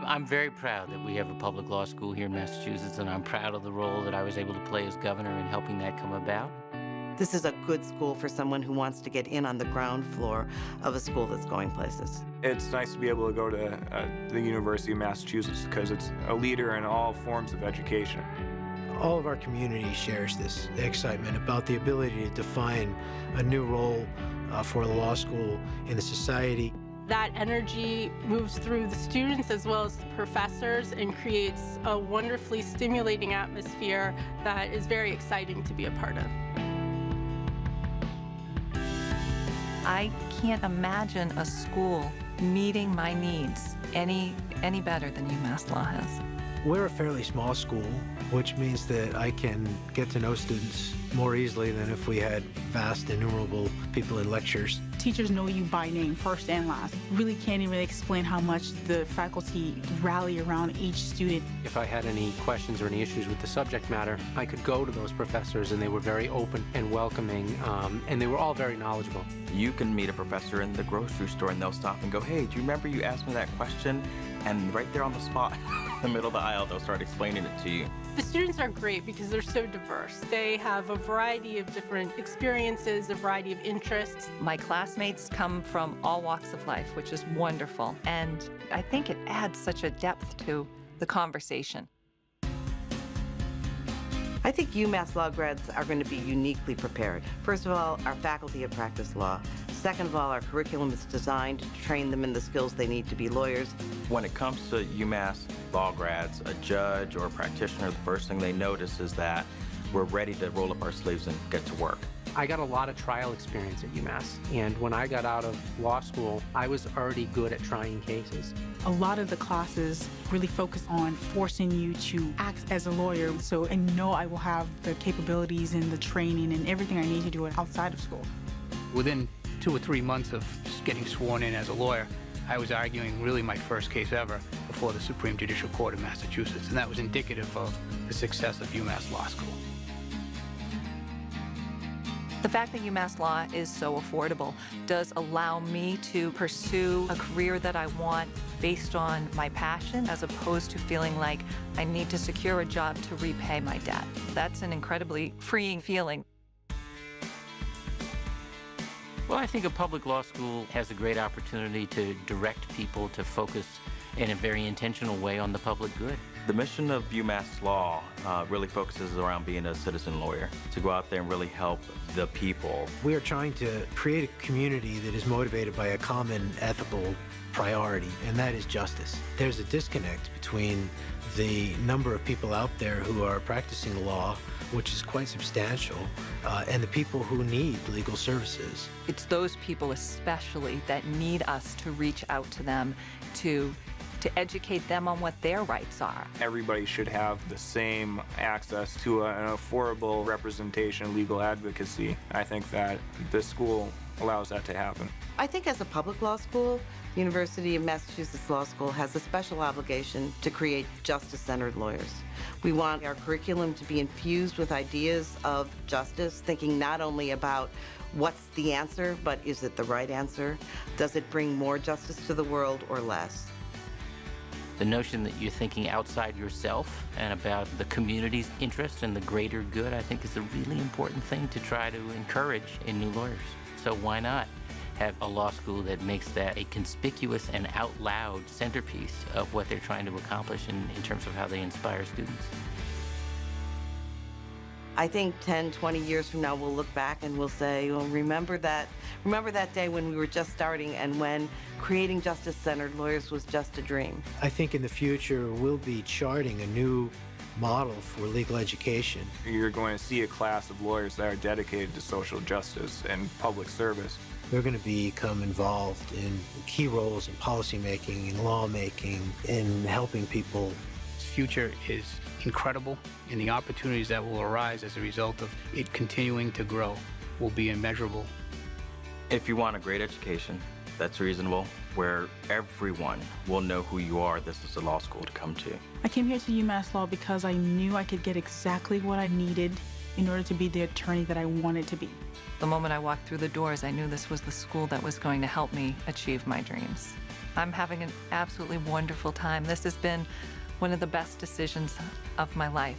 I'm very proud that we have a public law school here in Massachusetts, and I'm proud of the role that I was able to play as governor in helping that come about. This is a good school for someone who wants to get in on the ground floor of a school that's going places. It's nice to be able to go to the University of Massachusetts because it's a leader in all forms of education. All of our community shares this excitement about the ability to define a new role for the law school in the society. That energy moves through the students as well as the professors and creates a wonderfully stimulating atmosphere that is very exciting to be a part of. I can't imagine a school meeting my needs any better than UMassLaw has. We're a fairly small school, which means that I can get to know students more easily than if we had vast, innumerable people in lectures. Teachers know you by name, first and last. Really can't even explain how much the faculty rally around each student. If I had any questions or any issues with the subject matter, I could go to those professors, and they were very open and welcoming, and they were all very knowledgeable. You can meet a professor in the grocery store, and they'll stop and go, "Hey, do you remember you asked me that question?" And right there on the spot, in the middle of the aisle, they'll start explaining it to you. The students are great because they're so diverse. They have a variety of different experiences, a variety of interests. My classmates come from all walks of life, which is wonderful, and I think it adds such a depth to the conversation. I think UMass Law grads are going to be uniquely prepared. First of all, our faculty have practiced law. Second of all, our curriculum is designed to train them in the skills they need to be lawyers. When it comes to UMass law grads, a judge or a practitioner, the first thing they notice is that we're ready to roll up our sleeves and get to work. I got a lot of trial experience at UMass, and when I got out of law school, I was already good at trying cases. A lot of the classes really focus on forcing you to act as a lawyer, so I know I will have the capabilities and the training and everything I need to do outside of school. Within 2 or 3 months of getting sworn in as a lawyer, I was arguing really my first case ever before the Supreme Judicial Court of Massachusetts, and that was indicative of the success of UMass Law School. The fact that UMass Law is so affordable does allow me to pursue a career that I want based on my passion, as opposed to feeling like I need to secure a job to repay my debt. That's an incredibly freeing feeling. Well, I think a public law school has a great opportunity to direct people to focus in a very intentional way on the public good. The mission of UMass Law really focuses around being a citizen lawyer, to go out there and really help the people. We are trying to create a community that is motivated by a common ethical priority, and that is justice. There's a disconnect between the number of people out there who are practicing law, which is quite substantial, and the people who need legal services. It's those people especially that need us to reach out to them, to educate them on what their rights are. Everybody should have the same access to an affordable representation, legal advocacy. I think that this school allows that to happen. I think as a public law school, the University of Massachusetts Law School has a special obligation to create justice-centered lawyers. We want our curriculum to be infused with ideas of justice, thinking not only about what's the answer, but is it the right answer? Does it bring more justice to the world or less? The notion that you're thinking outside yourself and about the community's interest and the greater good, I think, is a really important thing to try to encourage in new lawyers. So why not have a law school that makes that a conspicuous and out loud centerpiece of what they're trying to accomplish in terms of how they inspire students? I think 10, 20 years from now, we'll look back and we'll say, well, remember that day when we were just starting and when creating justice-centered lawyers was just a dream. I think in the future, we'll be charting a new model for legal education. You're going to see a class of lawyers that are dedicated to social justice and public service. They're going to become involved in key roles in policymaking, in lawmaking, in helping people. Its future is incredible, and the opportunities that will arise as a result of it continuing to grow will be immeasurable. If you want a great education that's reasonable, where everyone will know who you are, this is a law school to come to. I came here to UMass Law because I knew I could get exactly what I needed in order to be the attorney that I wanted to be. The moment I walked through the doors, I knew this was the school that was going to help me achieve my dreams. I'm having an absolutely wonderful time. This has been one of the best decisions of my life.